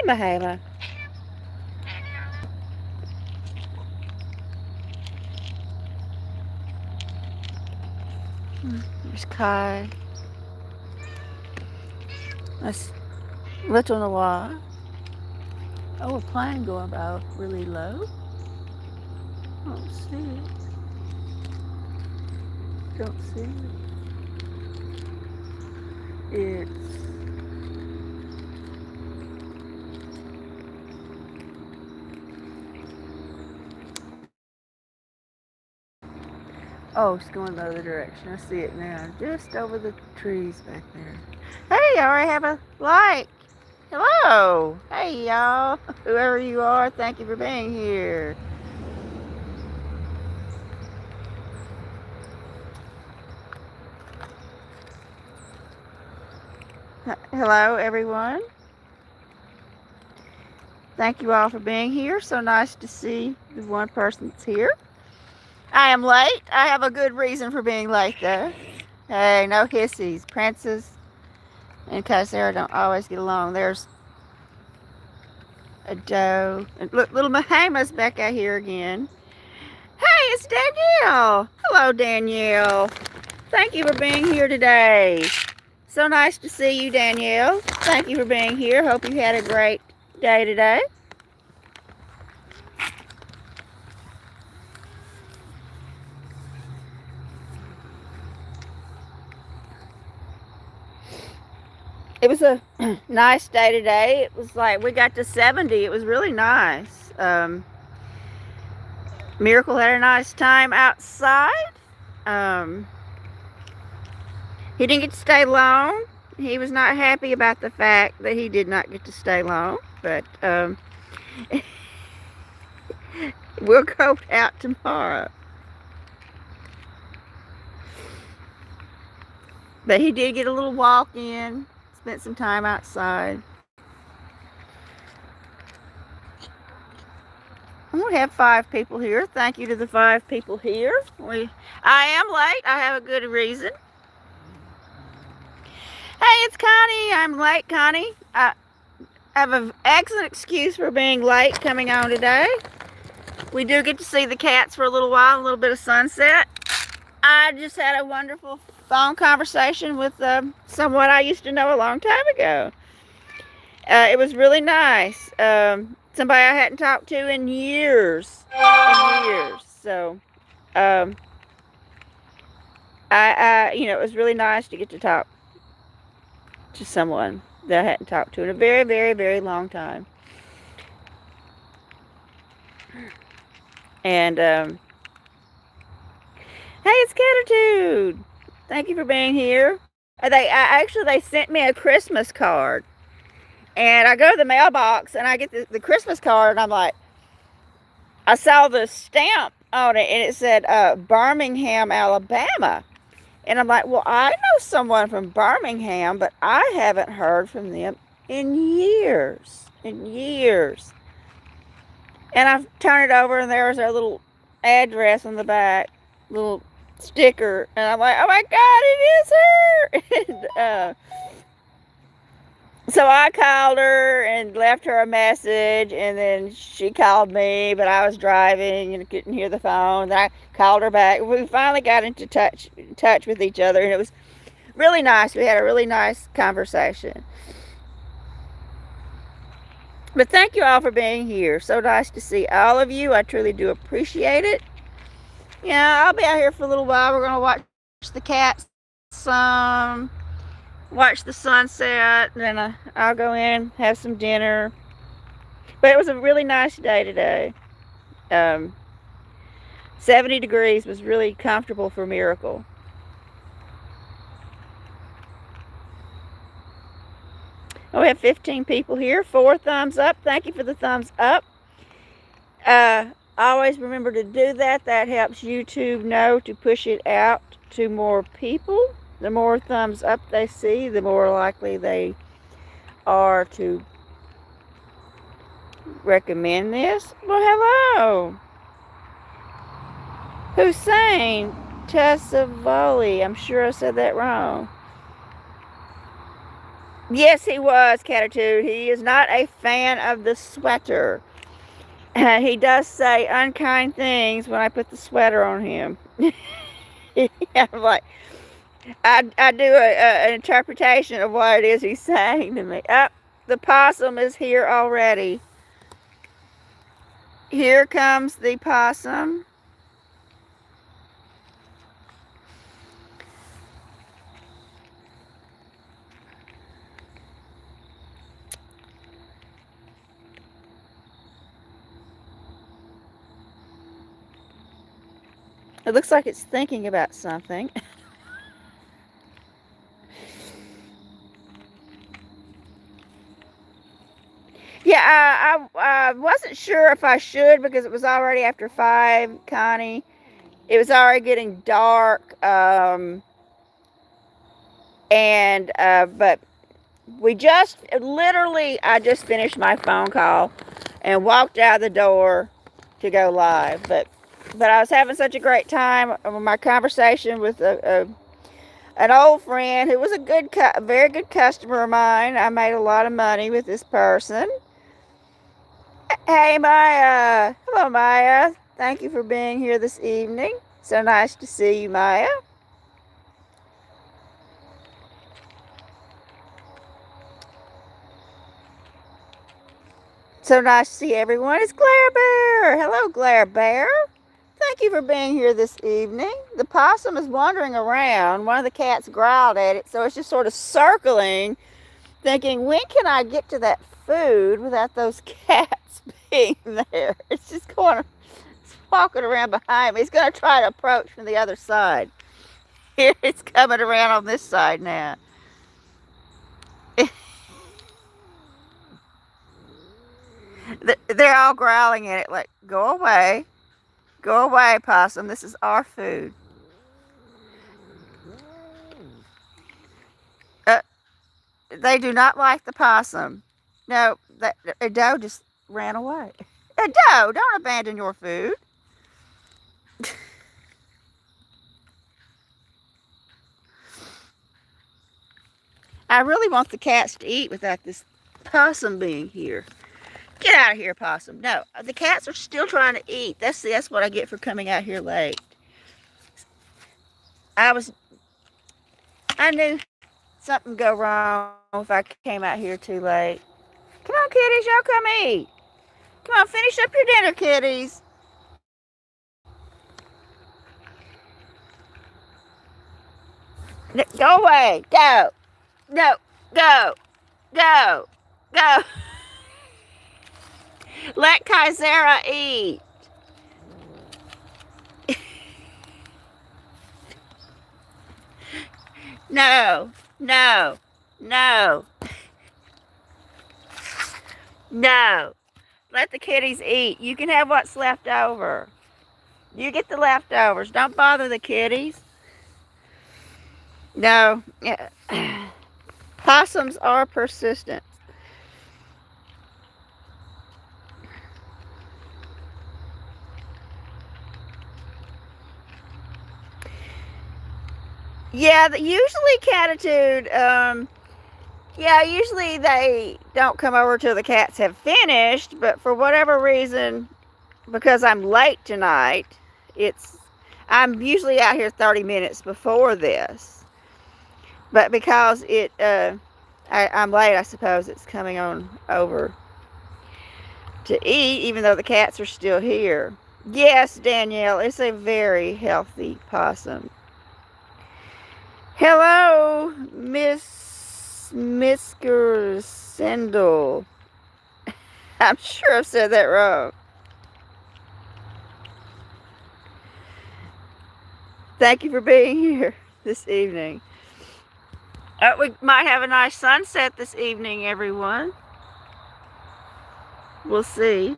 Mahama. There's Kai. That's Little Noir. Oh, a plane going by really low. Don't see it. Don't see it. It's oh, it's going the other direction. I see it now. Just over the trees back there. Hey, I already have a like. Hello. Hey, y'all. Whoever you are, thank you for being here. Hello, everyone. Thank you all for being here. So nice to see the one person that's here. I am late. I have a good reason for being late, though. Hey, no hissies. Princess and Sarah don't always get along. There's a doe. And look, little Mahama's back out here again. Hey, it's Danielle. Hello, Danielle. Thank you for being here today. So nice to see you, Danielle. Thank you for being here. Hope you had a great day today. It was a nice day today. It was like we got to 70. It was really nice. Miracle had a nice time outside. He didn't get to stay long. He was not happy about the fact that he did not get to stay long, but we'll go out tomorrow. But he did get a little walk in, spent some time outside. We have 5 people here. Thank you to the 5 people here. I am late. I have a good reason. Hey, it's Connie. I'm late, Connie. I have an excellent excuse for being late coming on today. We do get to see the cats for a little while, a little bit of sunset. I just had a wonderful phone conversation with someone I used to know a long time ago. It was really nice. Somebody I hadn't talked to in years. So, it was really nice to get to talk to someone that I hadn't talked to in a very, very, very long time. And, hey, it's Catitude. Thank you for being here. They sent me a Christmas card. And I go to the mailbox and I get the Christmas card and I'm like, I saw the stamp on it and it said Birmingham, Alabama. And I'm like, well, I know someone from Birmingham, but I haven't heard from them in years. And I turn it over and there's their little address on the back, little sticker. And I'm like, oh my God, it is her. And, so I called her and left her a message, and then she called me, but I was driving and couldn't hear the phone. Then I called her back. We finally got into touch with each other, and it was really nice. We had a really nice conversation. But thank you all for being here. So nice to see all of you. I truly do appreciate it. Yeah, I'll be out here for a little while. We're going to watch the cats some. Watch the sunset, and then I'll go in, have some dinner. But it was a really nice day today. 70 degrees was really comfortable for Miracle. Oh, we have 15 people here. 4 thumbs up. Thank you for the thumbs up. Always remember to do that. That helps YouTube know to push it out to more people. The more thumbs up they see, the more likely they are to recommend this. Well, hello. Hussein Tessavoli. I'm sure I said that wrong. Yes, he was, Catitude. He is not a fan of the sweater. He does say unkind things when I put the sweater on him. I'm like, I do an interpretation of what it is he's saying to me. Up, the possum is here already. Here comes the possum. It looks like it's thinking about something. Yeah, I wasn't sure if I should because it was already after 5, Connie. It was already getting dark. But we just literally, I just finished my phone call and walked out the door to go live. But I was having such a great time with my conversation with an old friend who was a very good customer of mine. I made a lot of money with this person. Hey, Maya. Hello, Maya. Thank you for being here this evening. So nice to see you, Maya. So nice to see everyone. It's Glare Bear. Hello, Glare Bear. Thank you for being here this evening. The possum is wandering around. One of the cats growled at it, so it's just sort of circling, thinking, when can I get to that food without those cats being there? It's just going, it's walking around behind me. It's going to try to approach from the other side. Here it's coming around on this side now. They're all growling at it like, go away. Go away, possum. This is our food. Uh, they do not like the possum. No, a doe just ran away. A doe, don't abandon your food. I really want the cats to eat without this possum being here. Get out of here, possum. No, the cats are still trying to eat. That's what I get for coming out here late. I was I knew something would go wrong if I came out here too late. Come on, kitties, y'all come eat. Come on, finish up your dinner, kitties. Go away. Go. No. Go. Go. Go. Let Kaisera eat. No. No. No. No. Let the kitties eat. You can have what's left over. You get the leftovers. Don't bother the kitties. No. Possums are persistent. Yeah, usually Catitude, yeah, usually they don't come over till the cats have finished, but for whatever reason, because I'm late tonight, it's, I'm usually out here 30 minutes before this, but because I'm late, I suppose it's coming on over to eat, even though the cats are still here. Yes, Danielle, it's a very healthy possum. Hello, Miss Misker Sendel. I'm sure I've said that wrong. Thank you for being here this evening. We might have a nice sunset this evening, everyone. We'll see.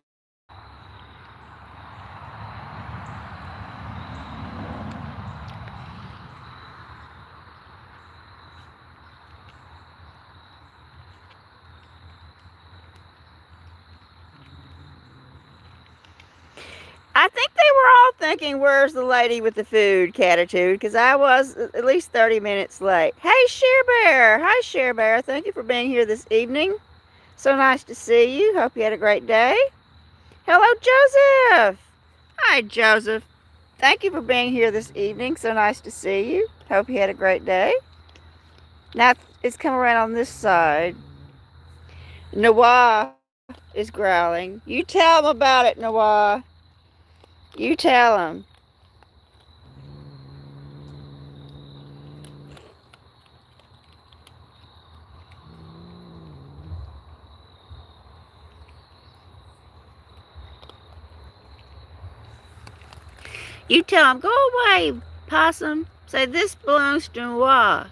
I think they were all thinking, where's the lady with the food catitude? Because I was at least 30 minutes late. Hey, Share Bear. Hi, Share Bear. Thank you for being here this evening. So nice to see you. Hope you had a great day. Hello, Joseph. Hi, Joseph. Thank you for being here this evening. So nice to see you. Hope you had a great day. Now it's come around on this side. Noah is growling. You tell him about it, Noah. You tell him. You tell him, go away, possum. Say, this belongs to Noah.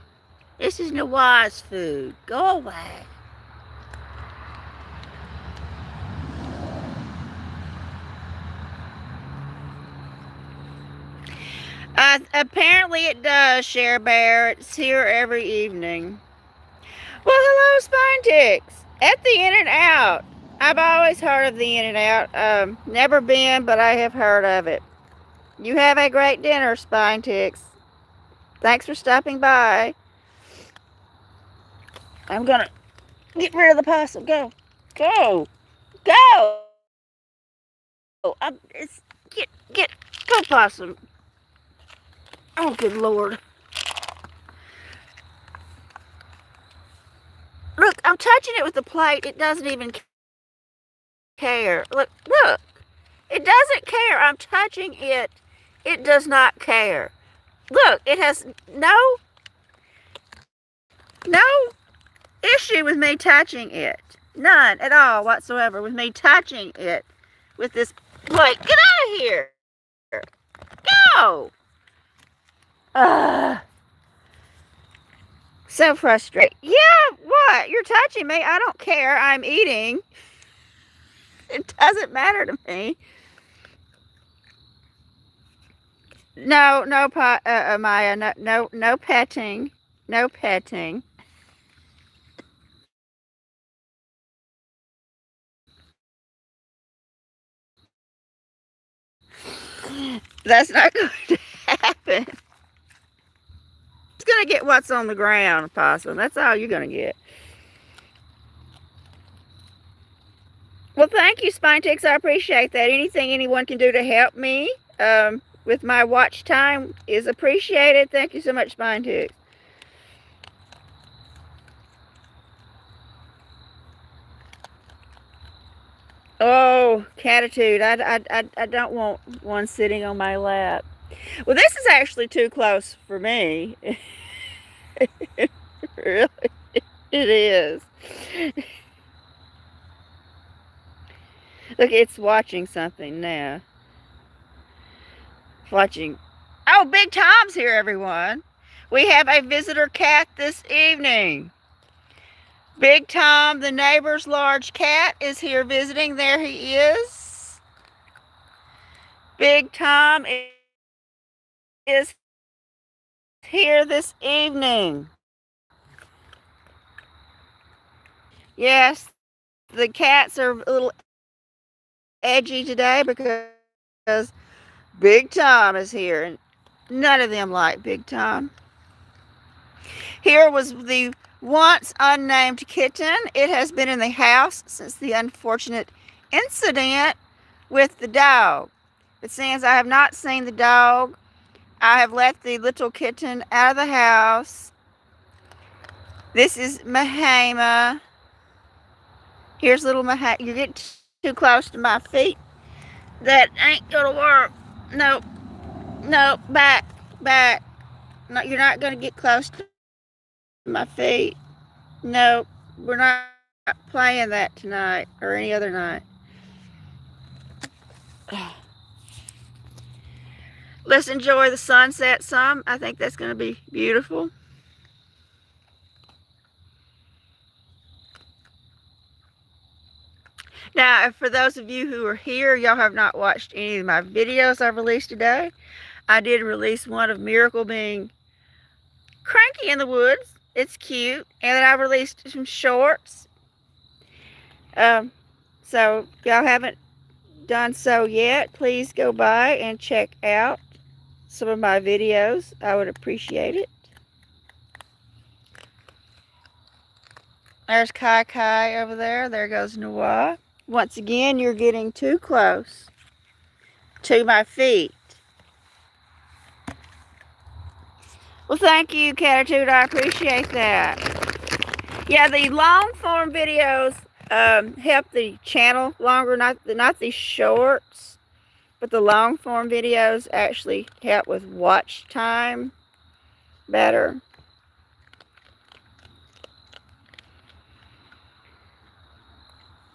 This is Noah's food. Go away. Apparently it does, Share Bear. It's here every evening. Well, hello, Spine At the In and Out. I've always heard of the In and Out. Never been, but I have heard of it. You have a great dinner, Spine. Thanks for stopping by. I'm gonna get rid of the possum. Go. Go. Go. Go, possum. Oh, good Lord. Look, I'm touching it with the plate. It doesn't even care. Look. It doesn't care. I'm touching it. It does not care. Look, it has no issue with me touching it. None at all whatsoever with me touching it with this plate. Get out of here. Go. So frustrating. Yeah, what? You're touching me. I don't care. I'm eating. It doesn't matter to me. No, Maya, no petting. No petting. That's not going to happen. It's going to get what's on the ground, possum. That's all you're going to get. Well, thank you, Spinetix. I appreciate that. Anything anyone can do to help me with my watch time is appreciated. Thank you so much, Spinetix. Oh, catitude. I don't want one sitting on my lap. Well, this is actually too close for me. Really, it is. Look, it's watching something now. Watching. Oh, Big Tom's here, everyone. We have a visitor cat this evening. Big Tom, the neighbor's large cat, is here visiting. There he is. Big Tom is here this evening. Yes, the cats are a little edgy today because Big Tom is here, and none of them like Big Tom. Here was the once unnamed kitten. It has been in the house since the unfortunate incident with the dog. But since I have not seen the dog, I have let the little kitten out of the house. This is Mahama. Here's little Mahama. You get too close to my feet. That ain't gonna work. Nope. Nope. Back. No, you're not gonna get close to my feet. Nope. We're not playing that tonight or any other night. Let's enjoy the sunset some. I think that's going to be beautiful. Now, for those of you who are here, y'all have not watched any of my videos I've released today. I did release one of Miracle being cranky in the woods. It's cute. And then I released some shorts. So y'all haven't done so yet, please go by and check out some of my videos. I would appreciate it. There's Kai Kai over there. There goes Noah. Once again, you're getting too close to my feet. Well, thank you, Catitude. I appreciate that. Yeah, the long form videos help the channel longer, not the shorts, but the long form videos actually help with watch time better.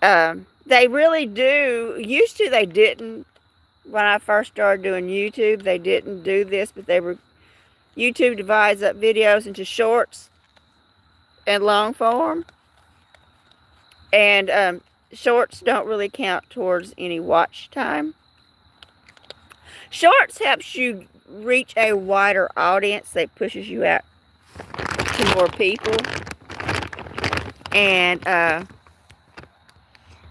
They really do. Used to, they didn't. When I first started doing YouTube, they didn't do this, but YouTube divides up videos into shorts and long form. And shorts don't really count towards any watch time. Shorts helps you reach a wider audience. They pushes you out to more people. And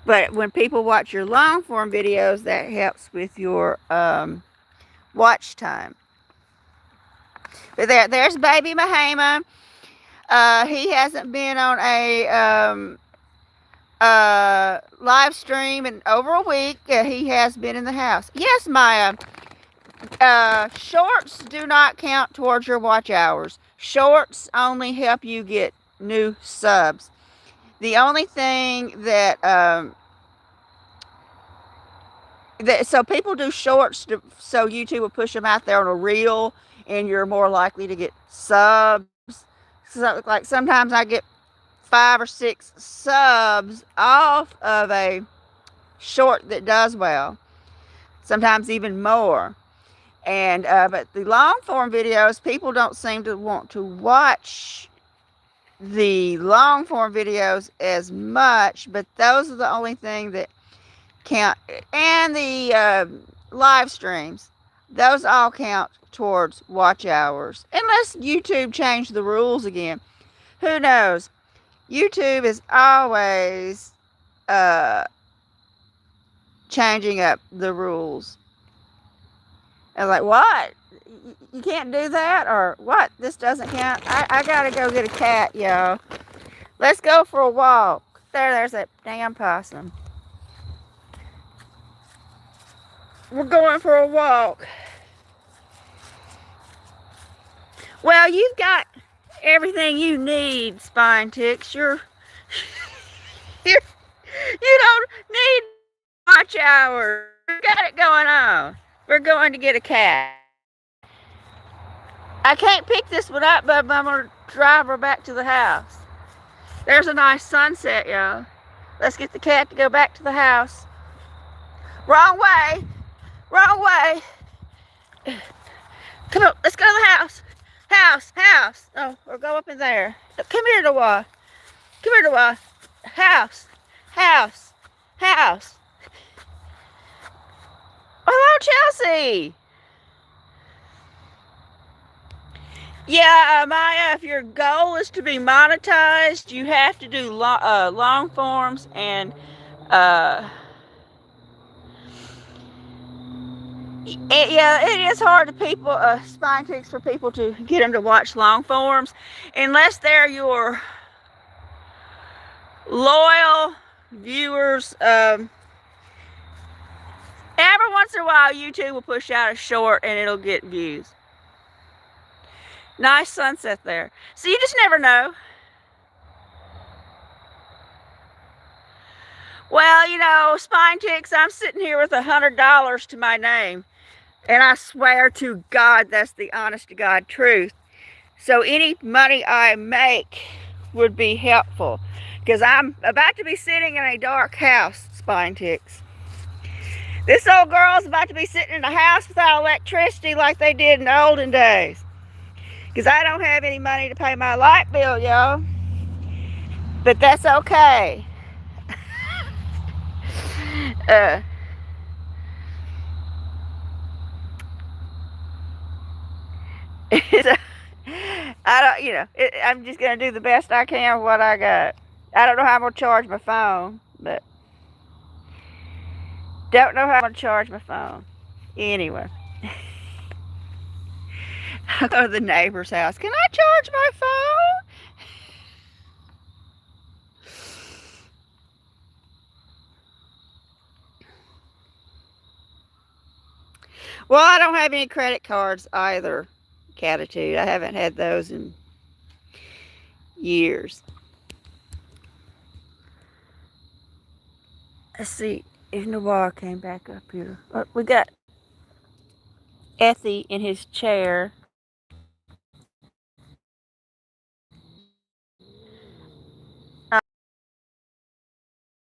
but when people watch your long form videos, that helps with your watch time. But there's baby Mahama. He hasn't been on a live stream in over a week. He has been in the house. Yes, Maya. Shorts do not count towards your watch hours. Shorts only help you get new subs. The only thing that so people do shorts so YouTube will push them out there on a reel, and you're more likely to get subs. So, like, sometimes I get 5 or 6 subs off of a short that does well. Sometimes even more. And but the long form videos, people don't seem to want to watch the long form videos as much, but those are the only thing that count. And the live streams, those all count towards watch hours, unless YouTube changed the rules again. Who knows? YouTube is always changing up the rules. I was like, what? You can't do that? Or what? This doesn't count? I gotta go get a cat, y'all. Let's go for a walk. There's that damn possum. We're going for a walk. Well, you've got everything you need, Spine Ticks. You don't need watch hours. You got it going on. We're going to get a cat. I can't pick this one up, but I'm going to drive her back to the house. There's a nice sunset, y'all. Let's get the cat to go back to the house. Wrong way. Wrong way. Come on, let's go to the house. House. Oh, or go up in there. Come here, Noah. Come here, Noah. House. Hello, Chelsea. Yeah, Maya, if your goal is to be monetized, you have to do long forms, and it is hard to people, Spine Ticks, for people to get them to watch long forms, unless they're your loyal viewers. Every once in a while, YouTube will push out a short and it'll get views. Nice sunset there. So you just never know. Well, Spine Ticks, I'm sitting here with $100 to my name. And I swear to God, that's the honest to God truth. So any money I make would be helpful. Because I'm about to be sitting in a dark house, Spine Ticks. This old girl's about to be sitting in a house without electricity like they did in the olden days. Because I don't have any money to pay my light bill, y'all. But that's okay. I'm just going to do the best I can with what I got. I don't know how I'm going to charge my phone, but Don't know how I'm going to charge my phone. Anyway, I'll go to the neighbor's house. Can I charge my phone? Well, I don't have any credit cards either, Catitude. I haven't had those in years. Let's see if Noir came back up here. We got Ethy in his chair.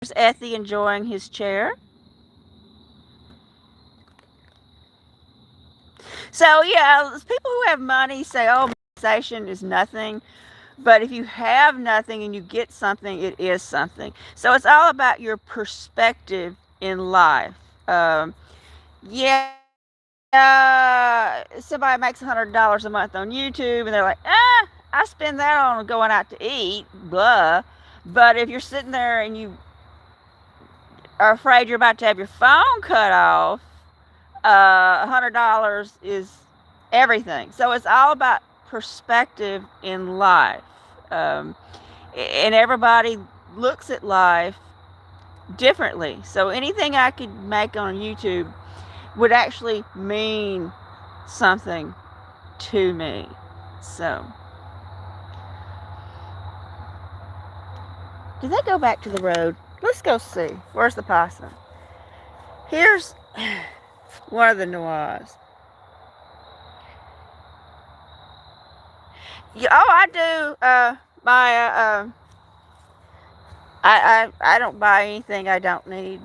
There's Ethy enjoying his chair. So yeah, people who have money say, "Oh, monetization is nothing." But if you have nothing and you get something, it is something. So it's all about your perspective in life. Yeah, somebody makes $100 a month on YouTube and they're like, I spend that on going out to eat, blah. But if you're sitting there and you are afraid you're about to have your phone cut off, $100 is everything. So it's all about perspective in life. And everybody looks at life differently. So anything I could make on YouTube would actually mean something to me. So, did they go back to the road? Let's go see. Where's the possum? Here's one of the noirs. Yeah, oh, I do. I don't buy anything I don't need.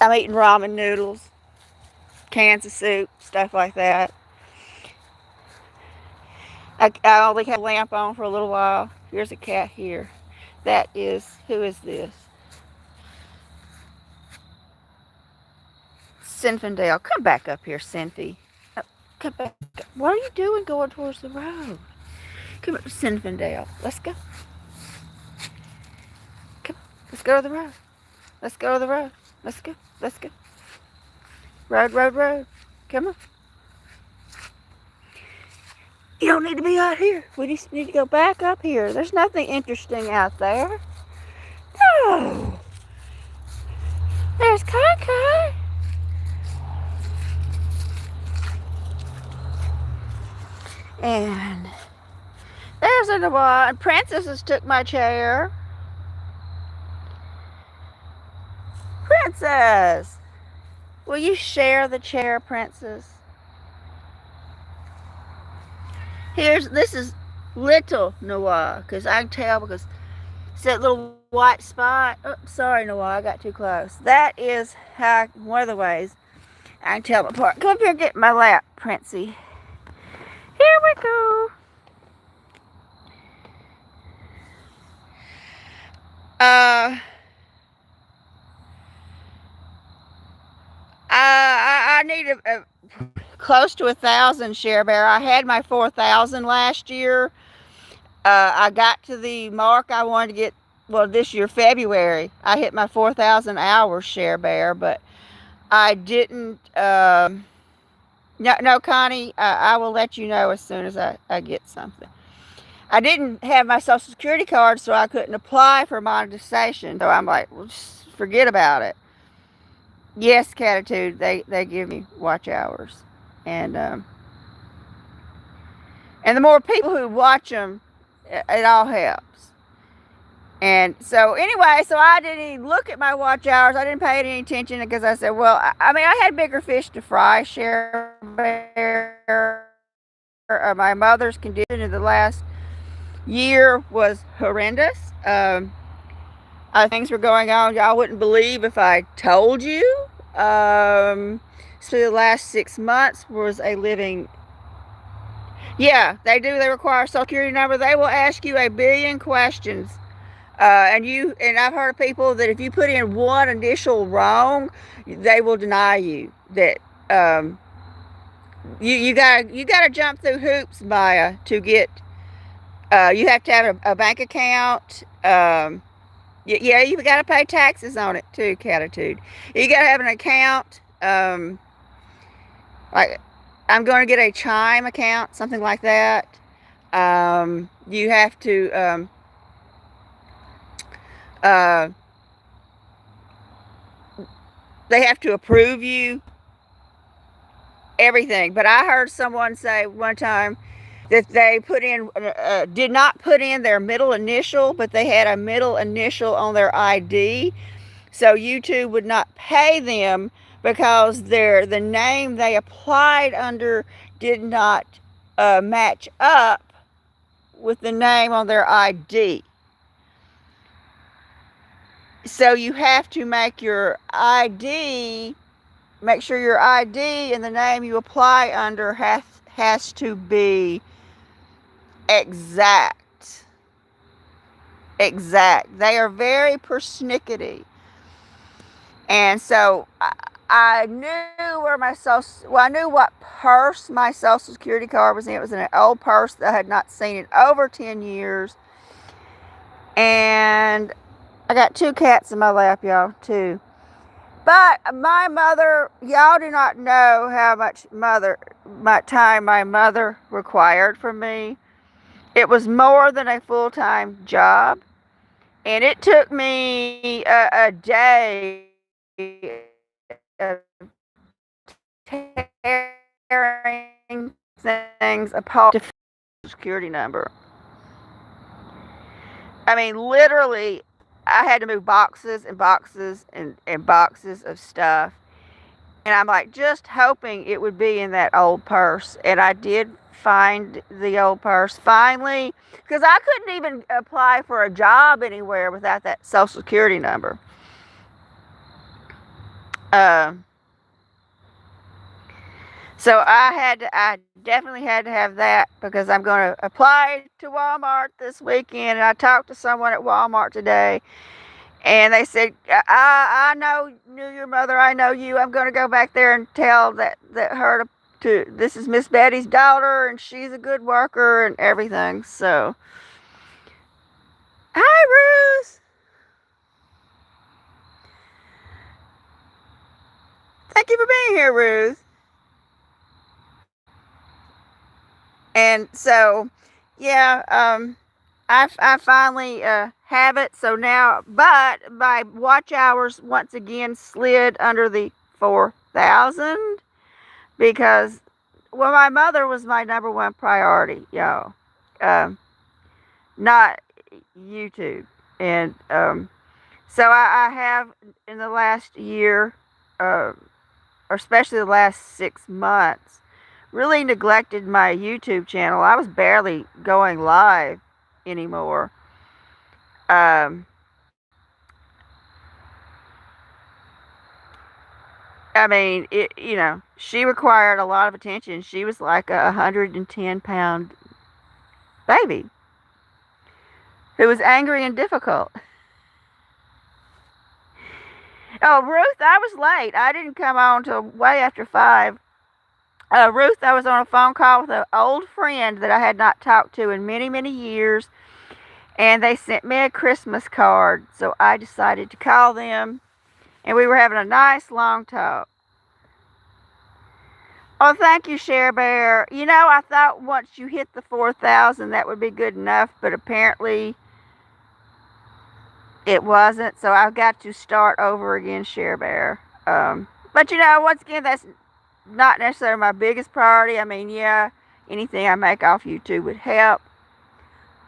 I'm eating ramen noodles, cans of soup, stuff like that. I only have a lamp on for a little while. Here's a cat here. That is, who is this? Sinfindale. Come back up here, Sinfy. Come back. What are you doing going towards the road? Come up, Sinfindale. Let's go. Come. Let's go to the road. Let's go to the road. Let's go. Let's go. Road, road, road. Come on. You don't need to be out here. We just need to go back up here. There's nothing interesting out there. No. There's Kai. And there's a Noir. And Princess has took my chair. Princess! Will you share the chair, Princess? This is little Noir, because I can tell because it's that little white spot. Oh, sorry, Noir, I got too close. That is one of the ways I can tell them apart. Come up here and get in my lap, Princey. Here we go. I need close to 1,000 share bear. I had my 4,000 last year. I got to the mark I wanted to get. Well, this year, February, I hit my 4,000 hours share bear, but I didn't. No, Connie, I will let you know as soon as I get something. I didn't have my Social Security card, so I couldn't apply for monetization. So I'm like, well, just forget about it. Yes, Catitude, they give me watch hours. And the more people who watch them, it all helps. And so anyway, so I didn't even look at my watch hours. I didn't pay any attention because I said, well, I mean, I had bigger fish to fry. Share bear. My mother's condition in the last year was horrendous. Things were going on y'all wouldn't believe if I told you. So the last 6 months was a living. Yeah, they do. They require a Social Security number. They will ask you a billion questions. And I've heard of people that if you put in one initial wrong, they will deny you. That you gotta jump through hoops, Maya, to get. You have to have a bank account. Yeah, you got to pay taxes on it too, Catitude. You got to have an account. Like, I'm going to get a Chime account, something like that. You have to, uh, they have to approve you, everything. But I heard someone say one time that they did not put in their middle initial, but they had a middle initial on their ID. So YouTube would not pay them because the name they applied under did not match up with the name on their ID. So you have to make sure your ID and the name you apply under has to be exact. Exact. They are very persnickety. And so I knew where I knew what purse my Social Security card was in. It was in an old purse that I had not seen in over 10 years. And I got 2 cats in my lap, y'all, too. But my mother, y'all do not know how much time my mother required from me. It was more than a full-time job. And it took me a day of tearing things apart to find the security number. I mean, literally, I had to move boxes and boxes and boxes of stuff. And I'm like, just hoping it would be in that old purse. And I did find the old purse finally, because I couldn't even apply for a job anywhere without that Social Security number. So I definitely had to have that because I'm going to apply to Walmart this weekend. And I talked to someone at Walmart today, and they said, I knew your mother. I know you. I'm going to go back there and tell that her to this is Miss Betty's daughter, and she's a good worker and everything. So, hi, Ruth. Thank you for being here, Ruth. And so, yeah, I finally have it. So now, but my watch hours once again slid under the 4,000 because, well, my mother was my number one priority, y'all. Not YouTube. And so I have in the last year, or especially the last 6 months, really neglected my YouTube channel. I was barely going live anymore. I mean, she required a lot of attention. She was like a 110-pound baby who was angry and difficult. Oh, Ruth, I was late. I didn't come on till way after 5. Ruth, I was on a phone call with an old friend that I had not talked to in many, many years, and they sent me a Christmas card, so I decided to call them, and we were having a nice long talk. Oh, thank you, Share Bear. I thought once you hit the 4,000, that would be good enough, but apparently it wasn't, so I've got to start over again, Share Bear. But once again, that's not necessarily my biggest priority. I mean, yeah, anything I make off YouTube would help.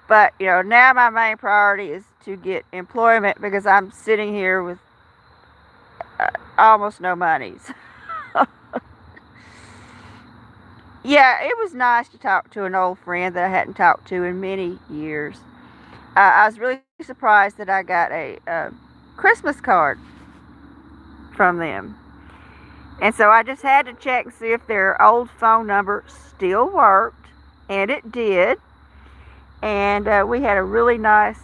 But, now my main priority is to get employment because I'm sitting here with almost no monies. Yeah, it was nice to talk to an old friend that I hadn't talked to in many years. I was really surprised that I got a Christmas card from them. And so I just had to check and see if their old phone number still worked. And it did. And we had a really nice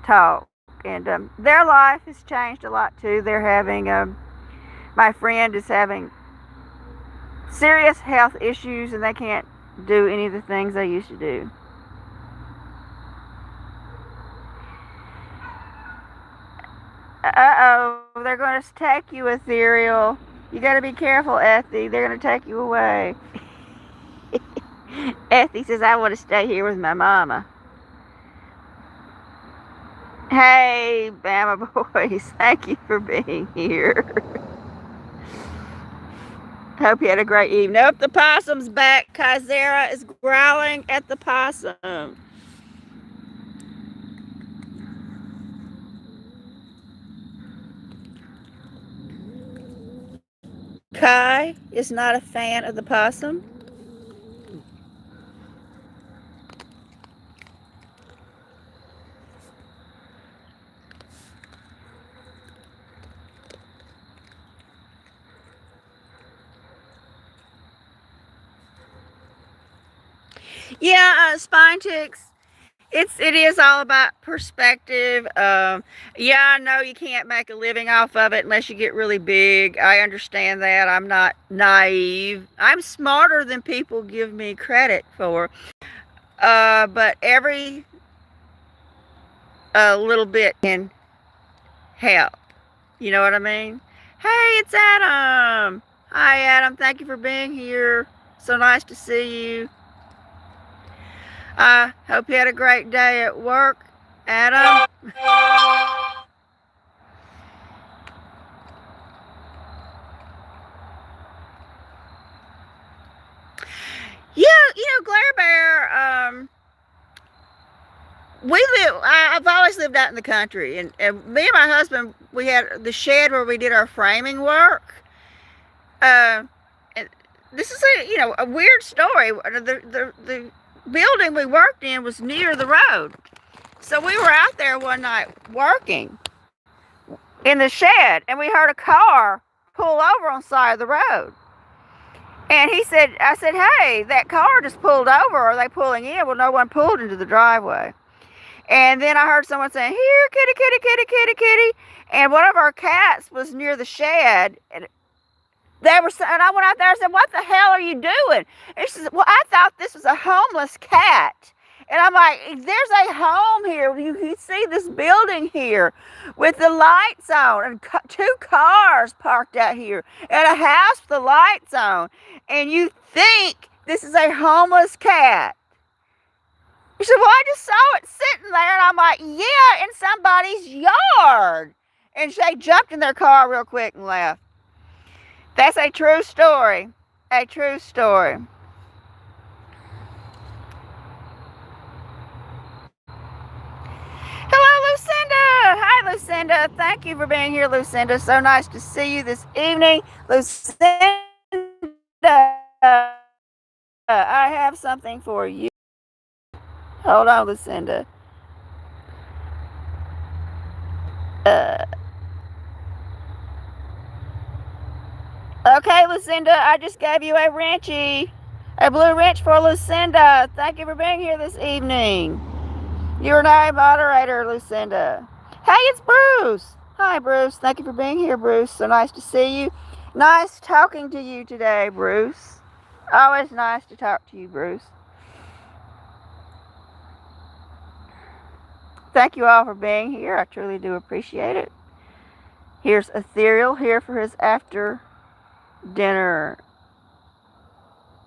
talk. And their life has changed a lot too. They're having, my friend is having serious health issues and they can't do any of the things they used to do. Uh-oh, they're going to take you, Ethereal. You got to be careful, Ethy. They're going to take you away. Ethy says, I want to stay here with my mama. Hey, Bama boys, thank you for being here. Hope you had a great evening. Nope, the possum's back. Kaizera is growling at the possum. Kai is not a fan of the possum. Yeah, spine ticks. It is all about perspective. Yeah, I know you can't make a living off of it unless you get really big. I understand that. I'm not naive. I'm smarter than people give me credit for. But every little bit can help. You know what I mean? Hey, it's Adam. Hi, Adam. Thank you for being here. So nice to see you. I hope you had a great day at work, Adam. Yeah, Glare Bear, I've always lived out in the country, and me and my husband, we had the shed where we did our framing work. And this is a weird story. The building we worked in was near the road. So we were out there one night working in the shed, and we heard a car pull over on the side of the road. And I said, hey, that car just pulled over. Are they pulling in? Well, no one pulled into the driveway. And then I heard someone saying, here, kitty, kitty, kitty, kitty, kitty. And one of our cats was near the shed. And I went out there and said, what the hell are you doing? And she said, well, I thought this was a homeless cat. And I'm like, there's a home here. You see this building here with the lights on and two cars parked out here and a house with the lights on. And you think this is a homeless cat. She said, well, I just saw it sitting there. And I'm like, yeah, in somebody's yard. And they jumped in their car real quick and left. That's a true story. A true story. Hello, Lucinda. Hi, Lucinda. Thank you for being here, Lucinda. So nice to see you this evening. Lucinda, I have something for you. Hold on, Lucinda. Okay, Lucinda, I just gave you a wrenchy. A blue wrench for Lucinda. Thank you for being here this evening. You're now a moderator, Lucinda. Hey, it's Bruce. Hi, Bruce. Thank you for being here, Bruce. So nice to see you. Nice talking to you today, Bruce. Always nice to talk to you, Bruce. Thank you all for being here. I truly do appreciate it. Here's Ethereal here for his after dinner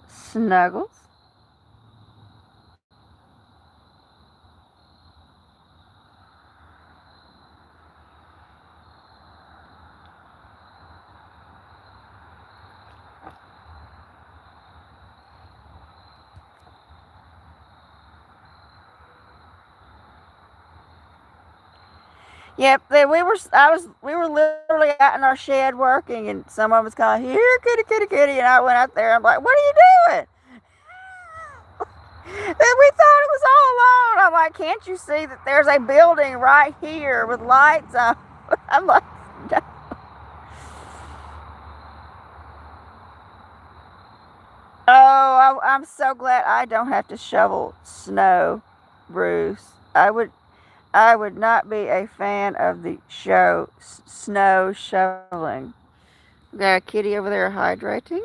snuggles. Yep, we were literally out in our shed working, and someone was calling, here, kitty, kitty, kitty, and I went out there. I'm like, what are you doing? And we thought it was all alone. I'm like, can't you see that there's a building right here with lights on? I'm like, no. Oh, I'm so glad I don't have to shovel snow, Bruce. I would not be a fan of the snow shoveling. Got a kitty over there hydrating.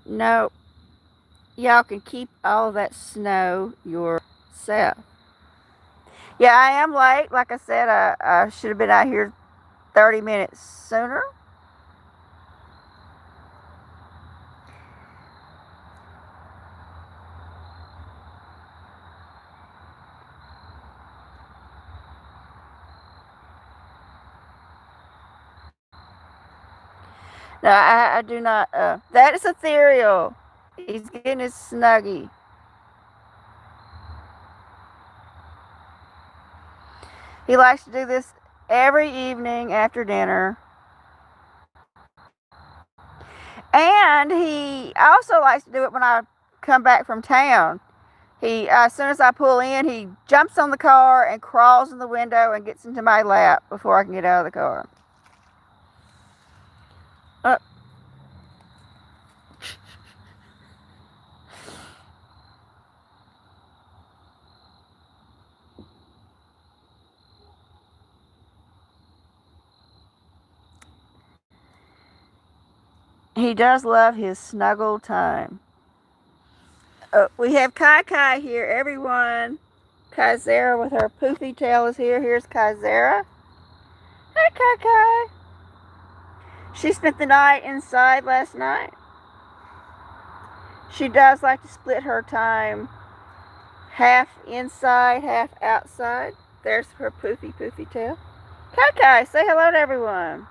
No, y'all can keep all of that snow yourself. Yeah, I am late. Like I said, I should have been out here 30 minutes sooner. No, I do not. That is ethereal. He's getting his snuggie. He likes to do this every evening after dinner. And he also likes to do it when I come back from town. He, as soon as I pull in, he jumps on the car and crawls in the window and gets into my lap before I can get out of the car. Uh, he does love his snuggle time. We have Kai Kai here, everyone. Kaizera with her poofy tail is here. Here's Kaizera. Hi, Kai Kai. She spent the night inside last night. She does like to split her time half inside, half outside. There's her poofy tail. Kai Kai, say hello to everyone.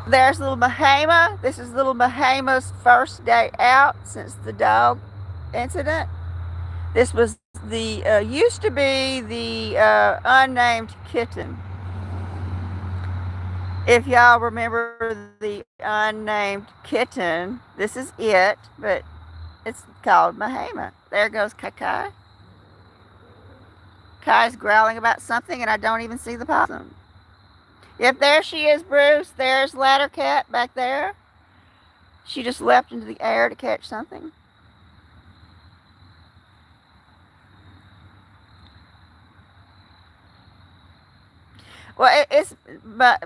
There's little Mahama. This is little Mahama's first day out since the dog incident. This was the used to be the unnamed kitten. If y'all remember the unnamed kitten, this is it, but it's called Mahama. There goes Kai Kai. Kai's growling about something, and I don't even see the possum. Yep, there she is, Bruce. There's Ladder Cat back there. She just leapt into the air to catch something. Well, it's I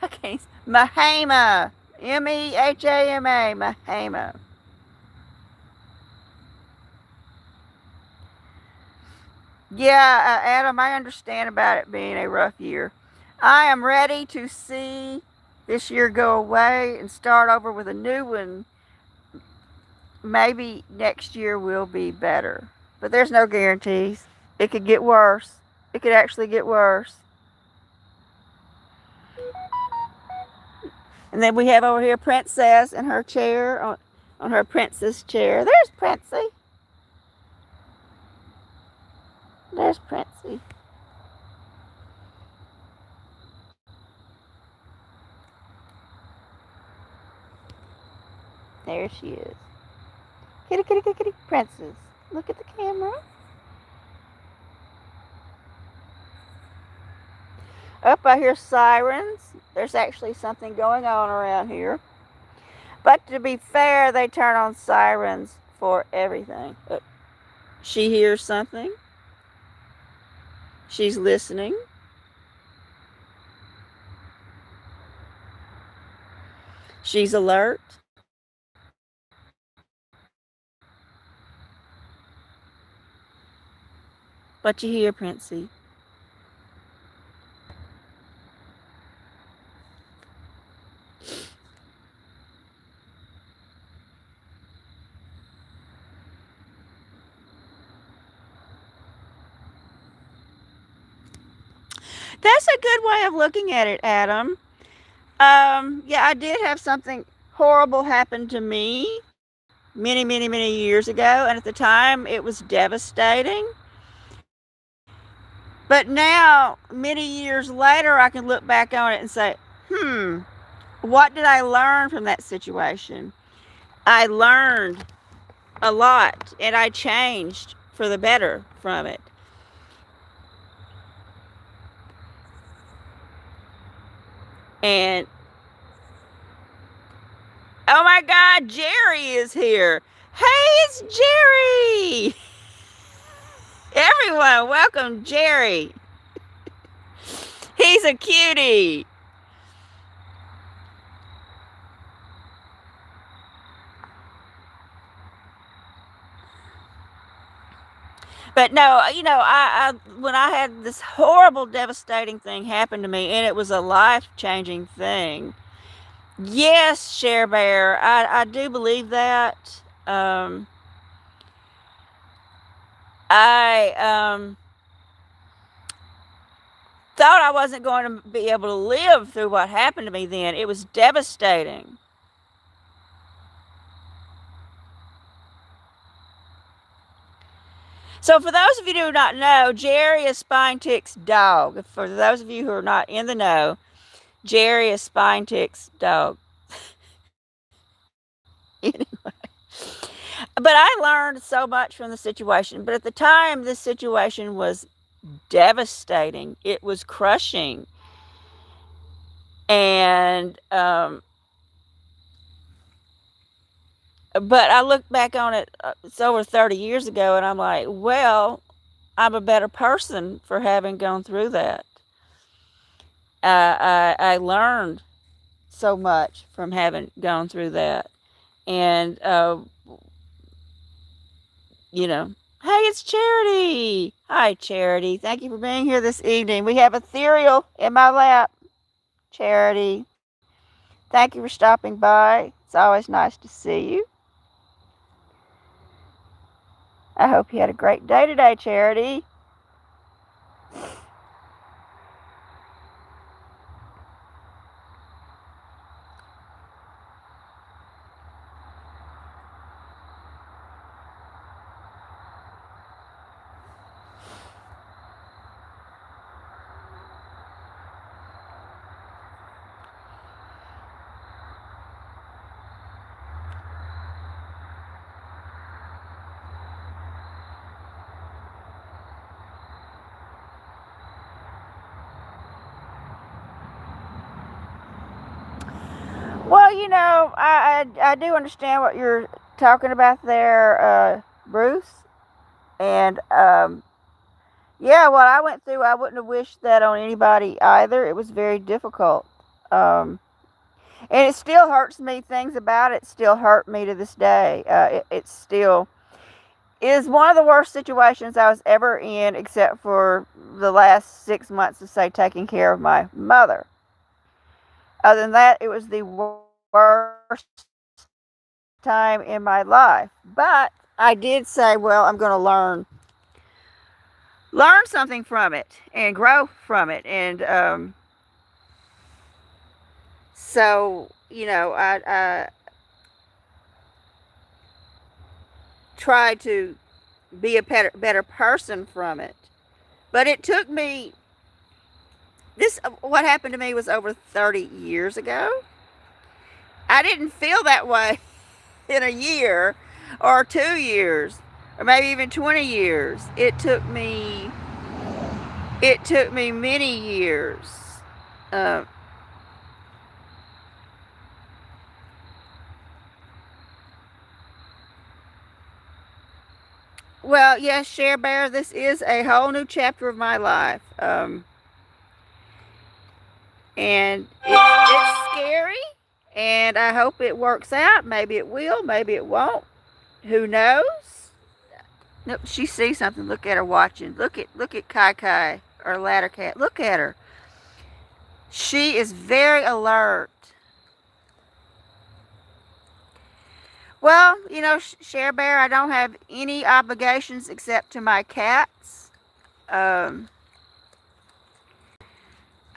can't. Mahama. Mehama. Mahama. Yeah, Adam, I understand about it being a rough year. I am ready to see this year go away and start over with a new one. Maybe next year will be better, but there's no guarantees. It could get worse. It could actually get worse. And then we have over here Princess in her chair, on her princess chair. There's Princey. There's Princey. There she is. Kitty, kitty, kitty, kitty, Princess. Look at the camera. Up, I hear sirens. There's actually something going on around here. But to be fair, they turn on sirens for everything. She hears something. She's listening. She's alert. But you hear, Princey. That's a good way of looking at it, Adam. Yeah, I did have something horrible happen to me many years ago, and at the time it was devastating. But now, many years later, I can look back on it and say, what did I learn from that situation? I learned a lot, and I changed for the better from it. And oh my God, Jerry is here. Hey, it's Jerry. Everyone, welcome Jerry. He's a cutie. But no, I when I had this horrible, devastating thing happen to me, and it was a life changing thing. Yes, Share Bear, I do believe that. I thought I wasn't going to be able to live through what happened to me then. It was devastating. So, for those of you who do not know, Jerry is Spine Tick's dog. For those of you who are not in the know, Jerry is Spine Tick's dog. Anyway. But I learned so much from the situation. But at the time, this situation was devastating, it was crushing. And, but I look back on it, it's over 30 years ago, and I'm like, well, I'm a better person for having gone through that. I learned so much from having gone through that. And, you know, hey, it's Charity. Hi, Charity. Thank you for being here this evening. We have ethereal in my lap. Charity, thank you for stopping by. It's always nice to see you. I hope you had a great day today, Charity. Well, I do understand what you're talking about there, Bruce. And yeah, what I went through, I wouldn't have wished that on anybody either. It was very difficult. Um, and it still hurts me. Things about it still hurt me to this day. It still is one of the worst situations I was ever in, except for the last 6 months of, say, taking care of my mother. Other than that, it was the worst time in my life. But I did say, well, I'm going to learn something from it and grow from it. And so, I tried to be a better person from it. But it took me, what happened to me was over 30 years ago. I didn't feel that way in a year or 2 years or maybe even 20 years. It took me many years. Uh, well, yes, Share Bear, this is a whole new chapter of my life. And it's scary, and I hope it works out. Maybe it will, maybe it won't. Who knows? Nope, she sees something. Look at her watching. Look at Kai Kai, or Ladder Cat. Look at her. She is very alert. Well, Share Bear, I don't have any obligations except to my cats. Um,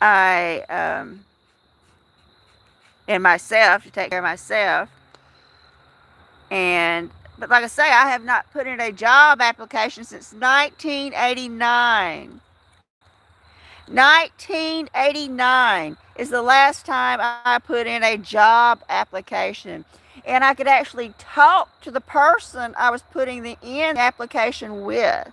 I and myself, to take care of myself. But like I say, I have not put in a job application since 1989. 1989 is the last time I put in a job application. And I could actually talk to the person I was putting the in application with.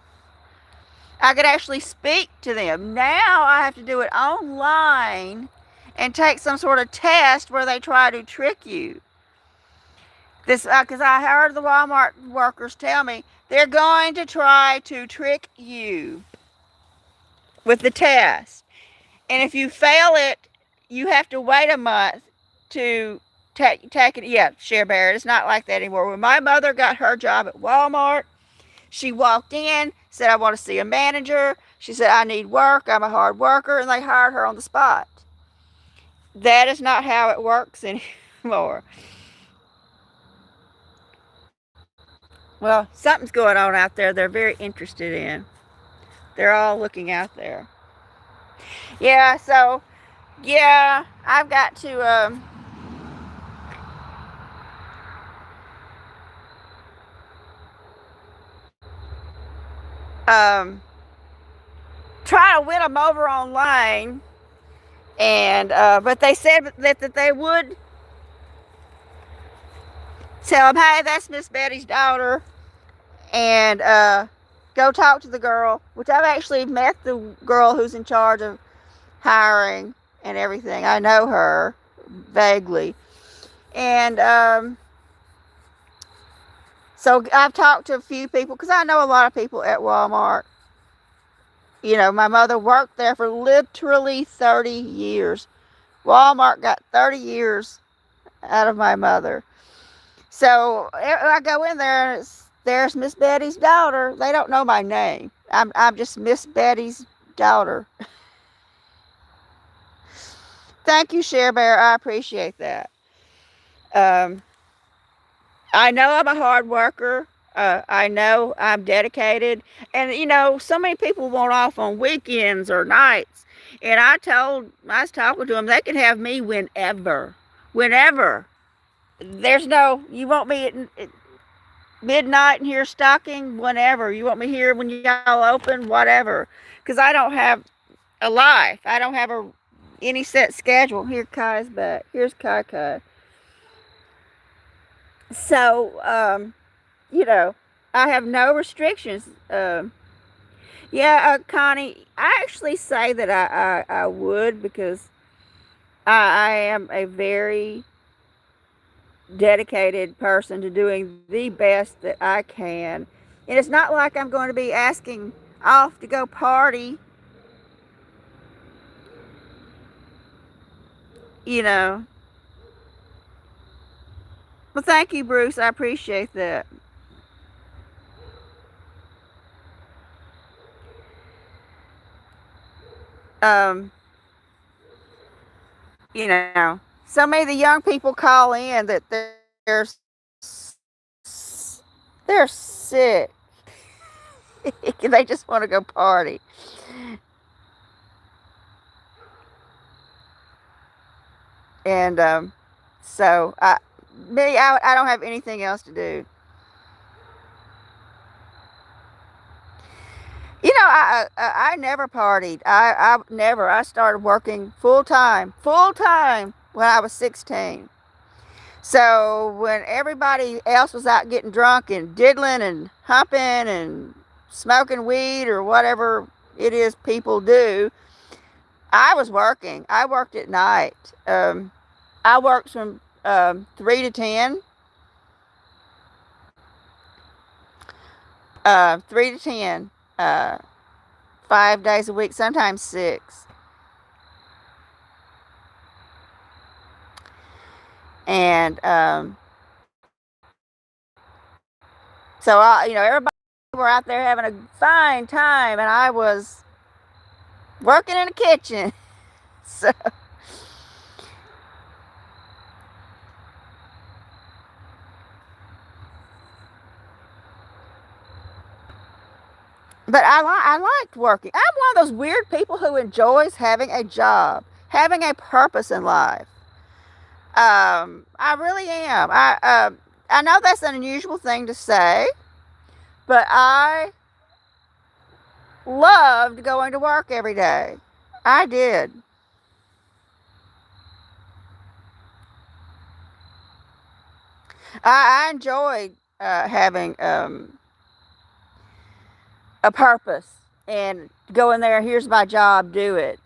I could actually speak to them. Now I have to do it online and take some sort of test where they try to trick you. This, because I heard the Walmart workers tell me they're going to try to trick you with the test. And if you fail it, you have to wait a month to take it. Yeah, Share Bear, it's not like that anymore. When my mother got her job at Walmart, She walked in, said, I want to see a manager. She said, I need work. I'm a hard worker. And they hired her on the spot. That is not how it works anymore. Well, something's going on out there they're very interested in. They're all looking out there. Yeah, so, yeah, I've got to, um, try to win them over online. And, but they said that they would tell them, hey, that's Miss Betty's daughter. And, go talk to the girl, which I've actually met the girl who's in charge of hiring and everything. I know her vaguely. And so I've talked to a few people because I know a lot of people at Walmart. You know, my mother worked there for literally 30 years. Walmart got 30 years out of my mother. So I go in there and there's Miss Betty's daughter. They don't know my name. I'm just Miss Betty's daughter. Thank you, Share Bear. I appreciate that. Um, I know I'm a hard worker. I know I'm dedicated. And, you know, so many people want off on weekends or nights. And I was talking to them, they can have me whenever. Whenever. There's no, you want me at midnight in here stocking? Whenever. You want me here when y'all open? Whatever. Because I don't have a life. I don't have any set schedule. Here, Kai's back. Here's Kai. So, you know, I have no restrictions. Yeah, Connie, I actually say that I would because I am a very dedicated person to doing the best that I can. And it's not like I'm going to be asking off to go party, you know. Well, thank you, Bruce. I appreciate that. Um, you know, so many of the young people call in that they're sick. They just want to go party. And so I don't have anything else to do. You know, I never partied. I never. I started working full time when I was 16. So when everybody else was out getting drunk and diddling and humping and smoking weed or whatever it is people do, I was working. I worked at night. I worked from 3 to 10. 3 to 10. 5 days a week, sometimes 6. And so everybody were out there having a fine time, and I was working in the kitchen. So, but I liked working. I'm one of those weird people who enjoys having a job, having a purpose in life. I really am. I know that's an unusual thing to say, but I loved going to work every day. I did. I enjoyed having a purpose and go in there. Here's my job. Do it.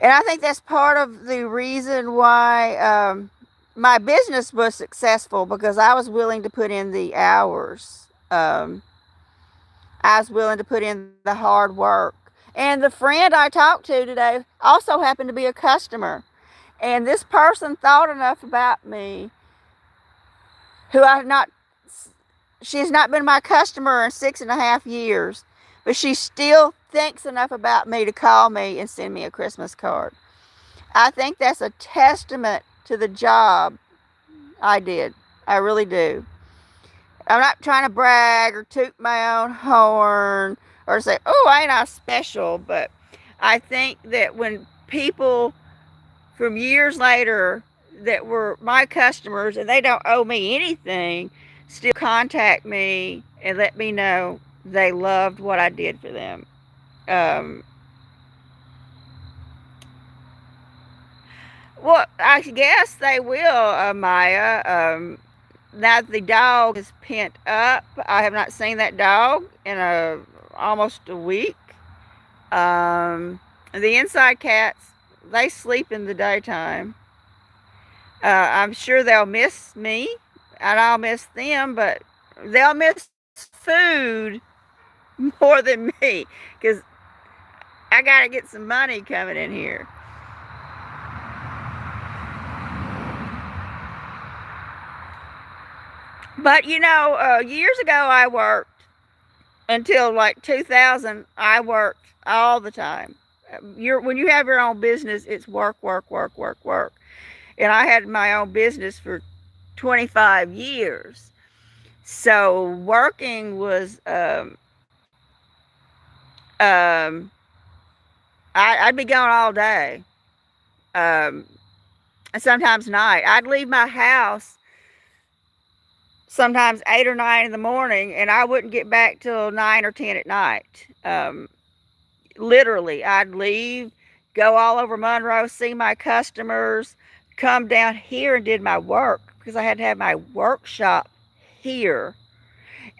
And I think that's part of the reason why my business was successful because I was willing to put in the hours. I was willing to put in the hard work. And the friend I talked to today also happened to be a customer. And this person thought enough about me, who I had not she has not been my customer in 6.5 years, but she still thinks enough about me to call me and send me a Christmas card. I think that's a testament to the job I did. I really do. I'm not trying to brag or toot my own horn or say, oh, ain't I special? But I think that when people from years later that were my customers and they don't owe me anything still contact me and let me know they loved what I did for them. Um, well, I guess they will, Maya. Now the dog is pent up. I have not seen that dog in almost a week. The inside cats, they sleep in the daytime. I'm sure they'll miss me and I'll miss them, but they'll miss food more than me because I got to get some money coming in here. But years ago I worked until like 2000. I worked all the time. When you have your own business, it's work, work, work, work, work. And I had my own business for 25 years. So working was um, I'd be gone all day, um, and sometimes night. I'd leave my house sometimes 8 or 9 in the morning, and I wouldn't get back till 9 or 10 at night. Literally, I'd leave, go all over Monroe, see my customers, come down here and did my work because I had to have my workshop here,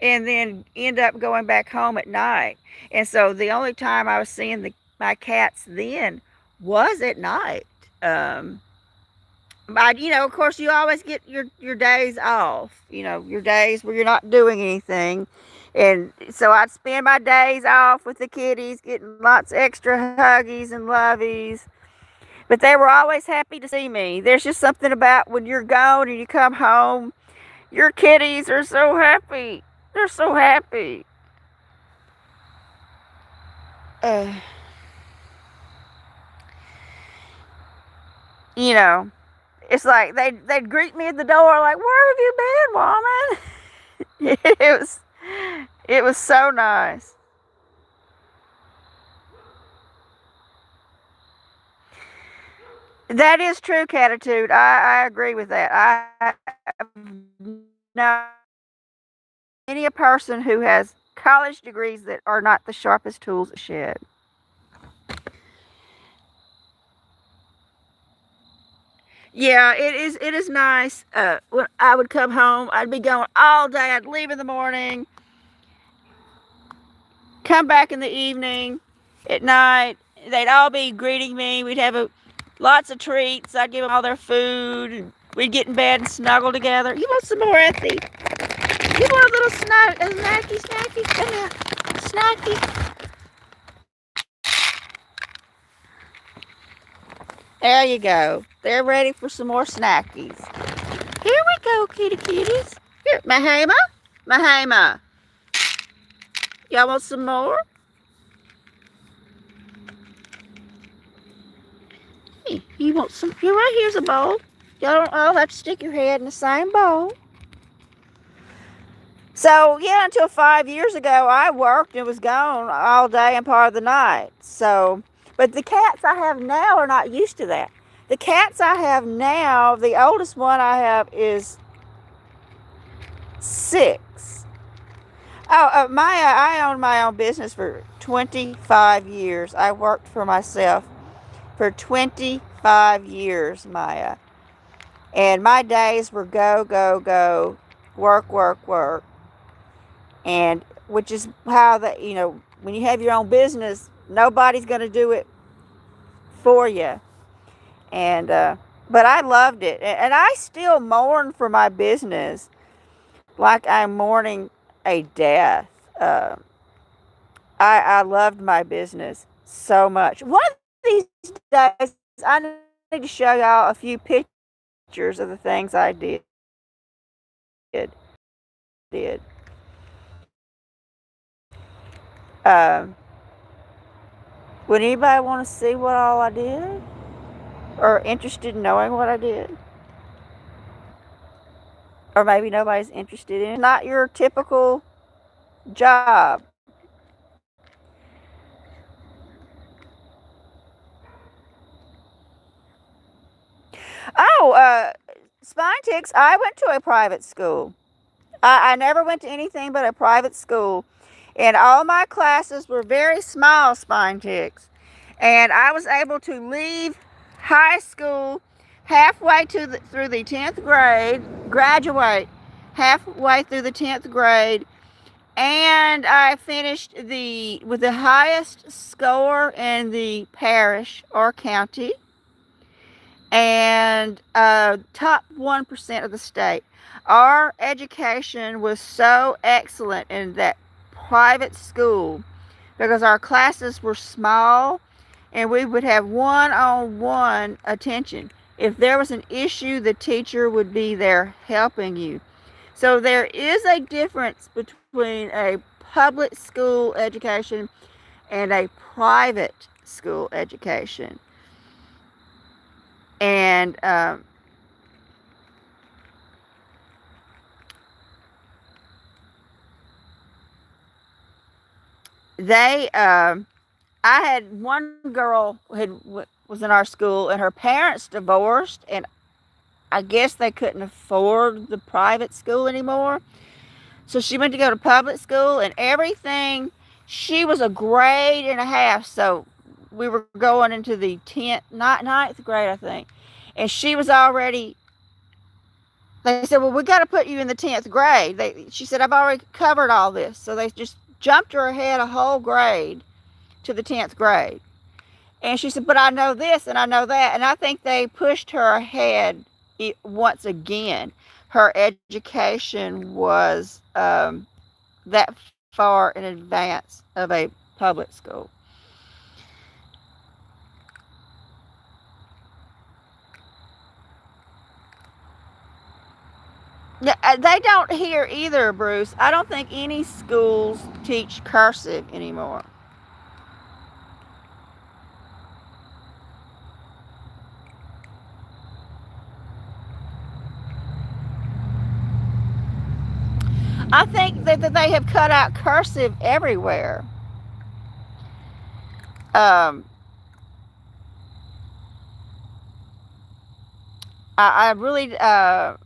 and then end up going back home at night. And so the only time I was seeing my cats then was at night. But of course, you always get your days off. Your days where you're not doing anything. And so I'd spend my days off with the kitties, getting lots of extra huggies and lovies. But they were always happy to see me. There's just something about when you're gone and you come home, your kitties are so happy. They're so happy. Uh, you know, it's like they'd greet me at the door like, "Where have you been, woman?" it was so nice. That is true, Catitude. I agree with that. I know many a person who has college degrees that are not the sharpest tools at shed. Yeah, it is nice. When I would come home, I'd be going all day. I'd leave in the morning, come back in the evening, at night. They'd all be greeting me. We'd have lots of treats. I'd give them all their food, and we'd get in bed and snuggle together. You want some more, Effie? You want a little snacky? Come here, snacky. There you go. They're ready for some more snackies. Here we go, kitty kitties. Here, Mahama. Y'all want some more? Hey, you want some? Here, right here's a bowl. Y'all don't all have to stick your head in the same bowl. So, yeah, until 5 years ago, I worked and was gone all day and part of the night. So, but the cats I have now are not used to that. The cats I have now, the oldest one I have is 6. Oh, Maya, I owned my own business for 25 years. I worked for myself for 25 years, Maya. And my days were go, go, go, work, work, work. And which is how when you have your own business, nobody's going to do it for you. And but I loved it, and I still mourn for my business like I'm mourning a death. I loved my business so much. One of these days, I need to show y'all a few pictures of the things I did. Um, would anybody want to see what all I did? Or interested in knowing what I did? Or maybe nobody's interested in it. Not your typical job. Oh, spine ticks. I went to a private school. I never went to anything but a private school. And all my classes were very small spine ticks. And I was able to leave high school halfway through the 10th grade, graduate halfway through the 10th grade, and I finished with the highest score in the parish or county and top 1% of the state. Our education was so excellent in that private school because our classes were small and we would have one-on-one attention. If there was an issue, the teacher would be there helping you. So there is a difference between a public school education and a private school education. And I had one girl was in our school, and her parents divorced, and I guess they couldn't afford the private school anymore. So she went to go to public school, and everything. She was a grade and a half, so we were going into the 10th, not ninth grade, I think, and she was already. They said, "Well, we got to put you in the 10th grade." She said, "I've already covered all this," so they just jumped her ahead a whole grade to the 10th grade. And she said, "But I know this and I know that." And I think they pushed her ahead once again. Her education was that far in advance of a public school. Yeah, they don't here either, Bruce. I don't think any schools teach cursive anymore. I think that they have cut out cursive everywhere. Um, I really, I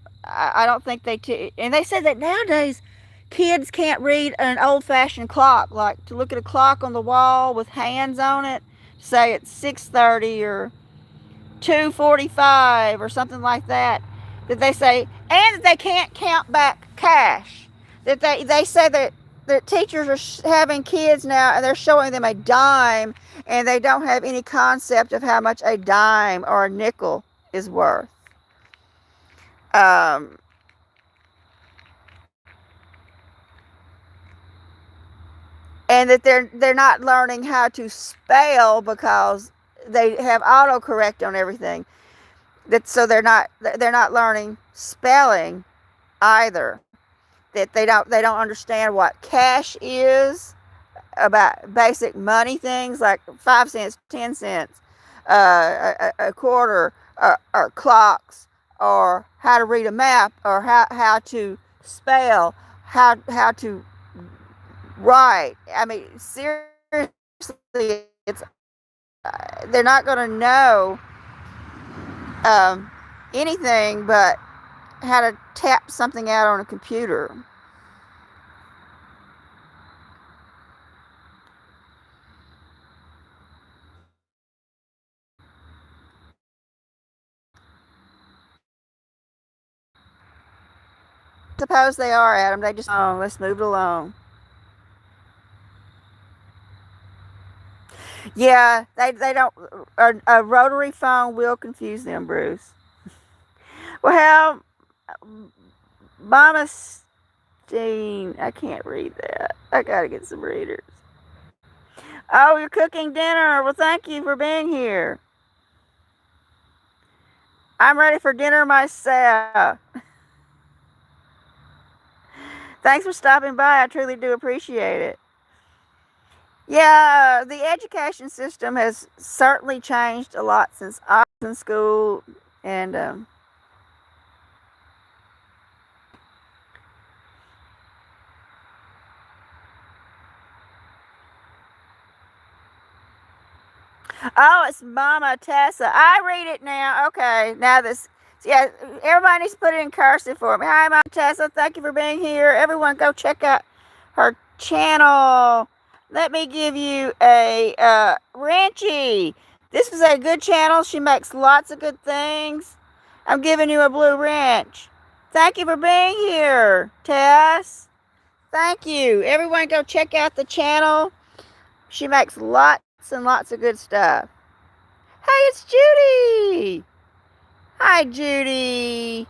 don't think and they said that nowadays kids can't read an old-fashioned clock, like to look at a clock on the wall with hands on it, say it's 6:30 or 2:45 or something like that. That they say, and that they can't count back cash. That they say that teachers are having kids now and they're showing them a dime and they don't have any concept of how much a dime or a nickel is worth. Um, and that they're not learning how to spell because they have autocorrect on everything. That so they're not learning spelling either. That they don't understand what cash is, about basic money things like 5 cents, 10 cents, a quarter, or clocks, or how to read a map, or how to spell, how to write. I mean, seriously, it's they're not going to know um, anything but how to tap something out on a computer. Suppose they are, Adam. They just, oh, let's move it along. Yeah, they don't. A rotary phone will confuse them, Bruce. Well, Mama Steen, I can't read that. I gotta get some readers. Oh, you're cooking dinner. Well, thank you for being here. I'm ready for dinner myself. Thanks for stopping by. I truly do appreciate it. Yeah, the education system has certainly changed a lot since I was in school, and oh, it's Mama Tessa. I read it now. Okay, now this. Yeah, everybody needs to put it in cursive for me. Hi, Mama Tessa. Thank you for being here. Everyone, go check out her channel. Let me give you a Wrenchy. This is a good channel. She makes lots of good things. I'm giving you a blue wrench. Thank you for being here, Tess. Thank you. Everyone, go check out the channel. She makes lots and lots of good stuff. Hey, it's Judy. Hi, Judy.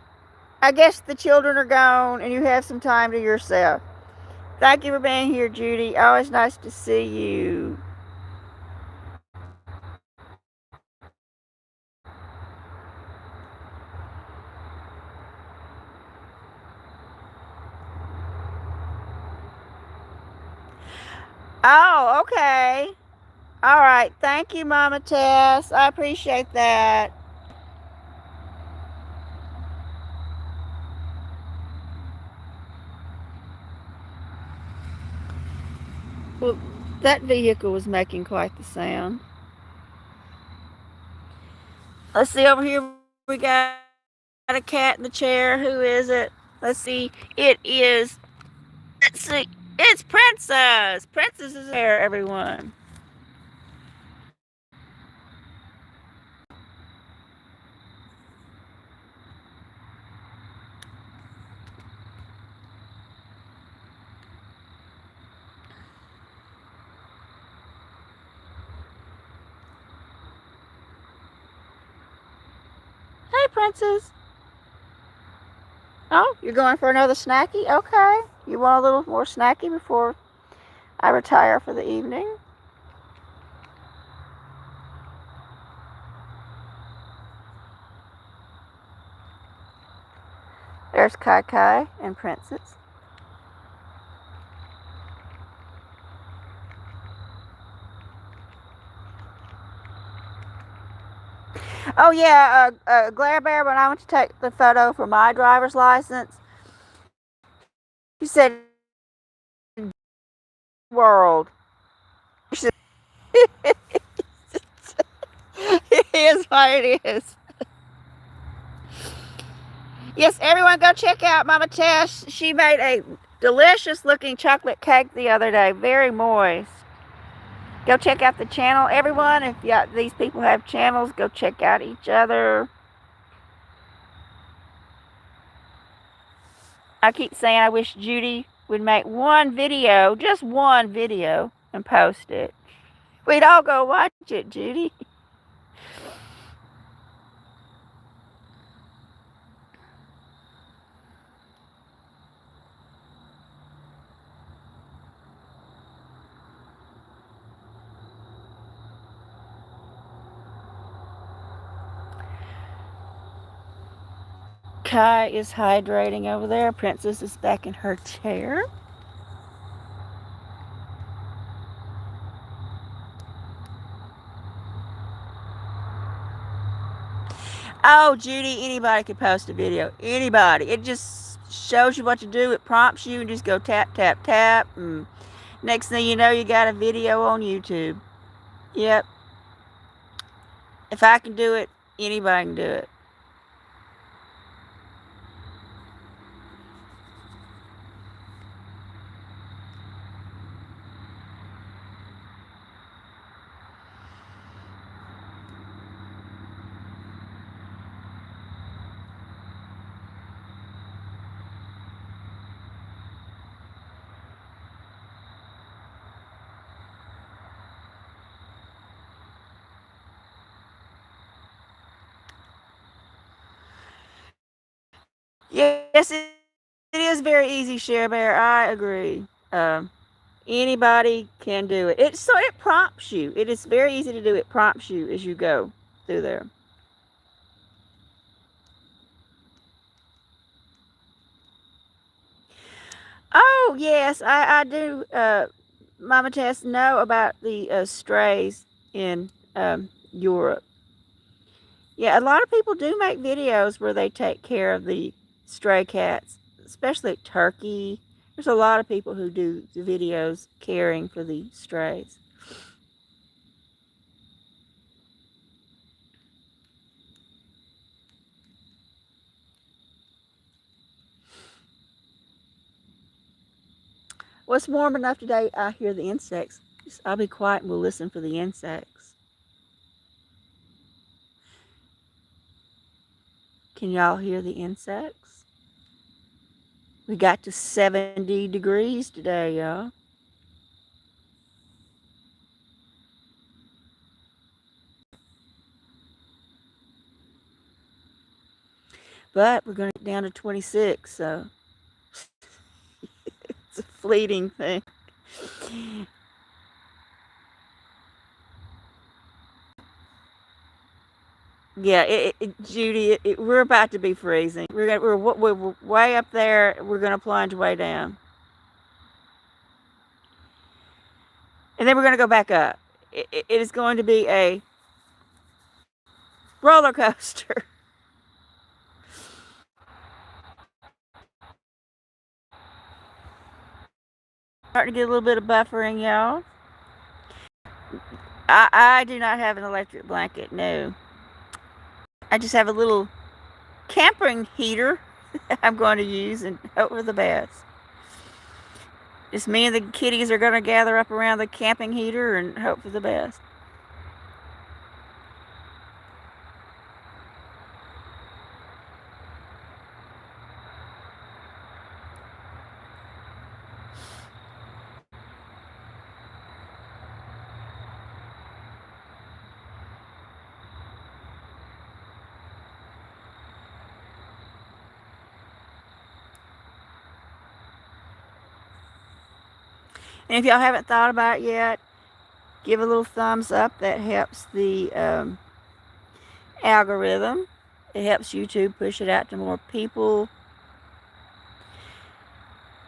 I guess the children are gone and you have some time to yourself. Thank you for being here, Judy. Always nice to see you. Oh, okay. All right. Thank you, Mama Tess. I appreciate that. Well, that vehicle was making quite the sound. Let's see over here. We got a cat in the chair. Who is it? Let's see. It is. Let's see. It's Princess. Princess is there, everyone. Hey, Princess. Oh, you're going for another snacky? Okay. You want a little more snacky before I retire for the evening? There's Kai Kai and Princess. Oh, yeah, Glare Bear, when I went to take the photo for my driver's license, he said, world. It is what it is. Yes, everyone go check out Mama Tess. She made a delicious looking chocolate cake the other day. Very moist. Go check out the channel, everyone. If these people have channels, go check out each other. I keep saying I wish Judy would make one video, just one video, and post it. We'd all go watch it, Judy. Kai is hydrating over there. Princess is back in her chair. Oh, Judy, anybody could post a video. Anybody. It just shows you what to do. It prompts you and just go tap, tap, tap. And next thing you know, you got a video on YouTube. Yep. If I can do it, anybody can do it. Yes, it is very easy, Share Bear. I agree. Anybody can do it. It prompts you. It is very easy to do. It prompts you as you go through there. Oh yes, I do. Mama Tess, know about the strays in Europe? Yeah, a lot of people do make videos where they take care of the stray cats, especially Turkey. There's a lot of people who do the videos caring for the strays. Well, it's warm enough today. I hear the insects. I'll be quiet and we'll listen for the insects. Can y'all hear the insects? We got to 70 degrees today, y'all. But we're going to get down to 26, so it's a fleeting thing. Yeah, Judy, we're about to be freezing. We're way up there. We're gonna plunge way down, and then we're gonna go back up. It is going to be a roller coaster. Starting to get a little bit of buffering, y'all. I do not have an electric blanket. No, I just have a little camping heater I'm going to use and hope for the best. Just me and the kitties are going to gather up around the camping heater and hope for the best. And if y'all haven't thought about it yet, give a little thumbs up. That helps the algorithm. It helps YouTube push it out to more people.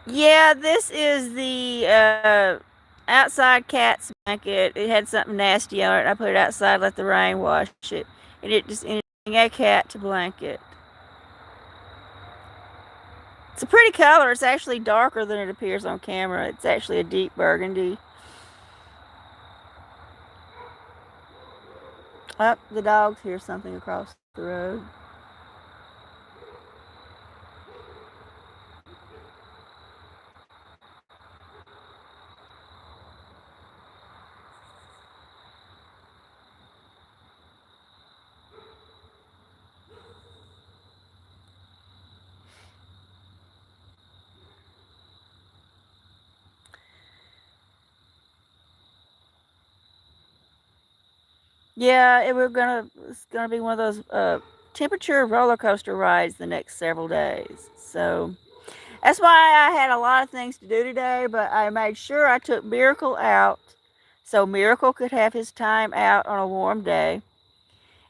Yeah, this is the outside cat's blanket. It had something nasty on it. I put it outside, let the rain wash it, and it just ended up being a cat to blanket. It's a pretty color. It's actually darker than it appears on camera. It's actually a deep burgundy. Oh, the dogs hear something across the road. Yeah, it's gonna be one of those temperature roller coaster rides the next several days. So that's why I had a lot of things to do today, but I made sure I took Miracle out so Miracle could have his time out on a warm day.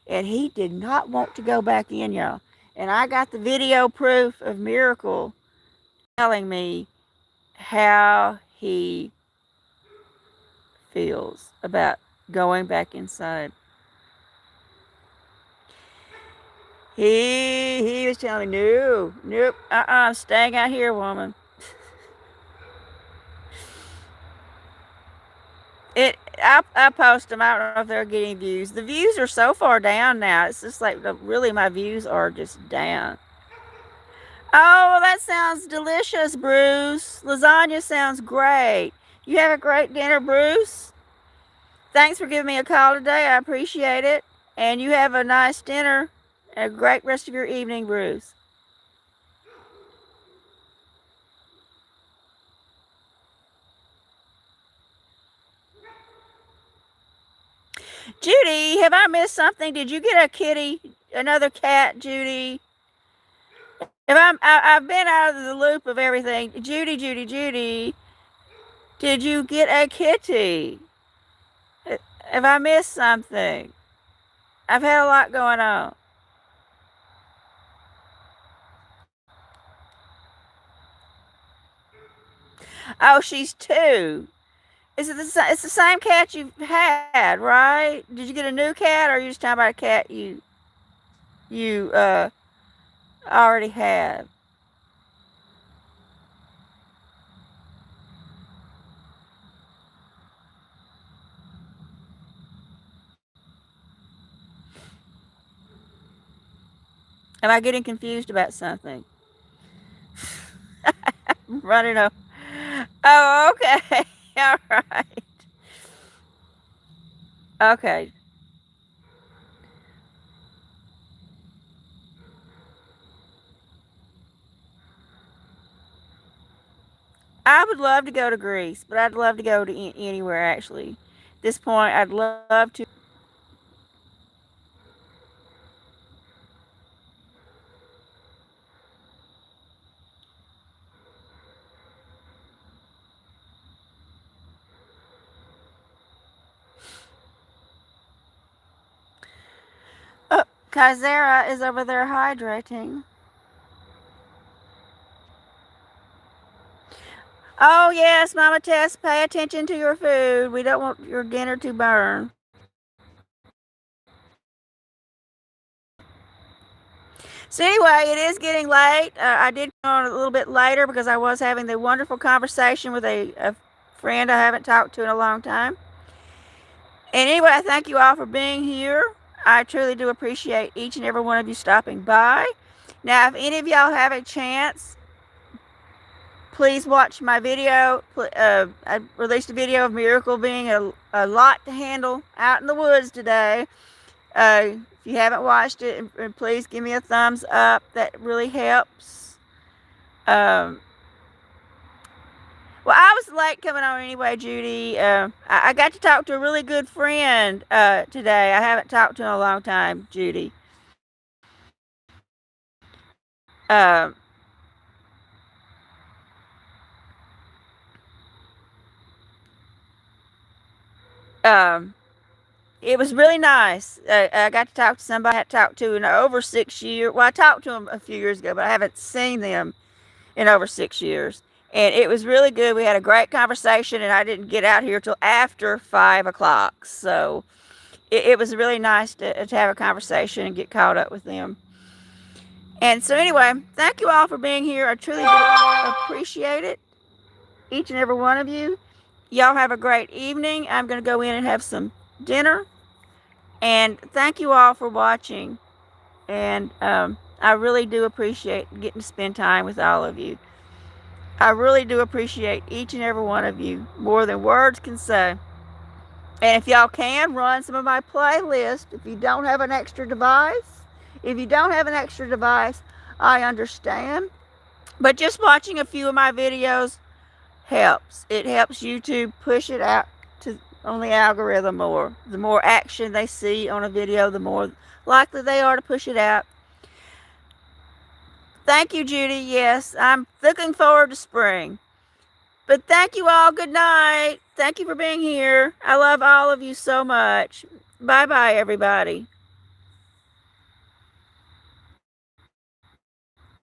And he did not want to go back in, y'all. And I got the video proof of Miracle telling me how he feels about going back inside. He was telling me, no, nope, I'm staying out here, woman. I post them. I don't know if they're getting views. The views are so far down now. It's just like really my views are just down. Oh, well, that sounds delicious, Bruce. Lasagna sounds great. You have a great dinner, Bruce. Thanks for giving me a call today. I appreciate it. And you have a nice dinner and a great rest of your evening, Bruce. Judy, have I missed something? Did you get a kitty, another cat, Judy? I've been out of the loop of everything. Judy, Judy, Judy, did you get a kitty? Have I missed something? I've had a lot going on. Oh, she's two. Is it it's the same cat you've had, right? Did you get a new cat, or are you just talking about a cat you already had? Am I getting confused about something? Running up. Oh, okay. All right. Okay. I would love to go to Greece, but I'd love to go to anywhere actually. At this point, I'd love to. Oh, Kaizera is over there hydrating. Oh, yes, Mama Tess, pay attention to your food. We don't want your dinner to burn. So, anyway, it is getting late. I did come on a little bit later because I was having the wonderful conversation with a friend I haven't talked to in a long time. And anyway, I thank you all for being here. I truly do appreciate each and every one of you stopping by. Now, if any of y'all have a chance, please watch my video. I released a video of Miracle being a lot to handle out in the woods today. If you haven't watched it, please give me a thumbs up. That really helps. Um, well, I was late coming on anyway, Judy. I got to talk to a really good friend today. I haven't talked to in a long time, Judy. Um, um, it was really nice. I got to talk to somebody I had talked to in over 6 years. Well, I talked to them a few years ago, but I haven't seen them in over 6 years. And it was really good. We had a great conversation, and I didn't get out here till after 5 o'clock. So it was really nice to have a conversation and get caught up with them. And so, anyway, thank you all for being here. I truly do appreciate it, each and every one of you. Y'all have a great evening. I'm going to go in and have some dinner. And thank you all for watching. And I really do appreciate getting to spend time with all of you. I really do appreciate each and every one of you more than words can say. And if y'all can, run some of my playlists. If you don't have an extra device, I understand. But just watching a few of my videos helps. It helps YouTube push it out to on the algorithm more. The more action they see on a video, the more likely they are to push it out. Thank you, Judy. Yes, I'm looking forward to spring. But thank you all. Good night. Thank you for being here. I love all of you so much. Bye bye, everybody.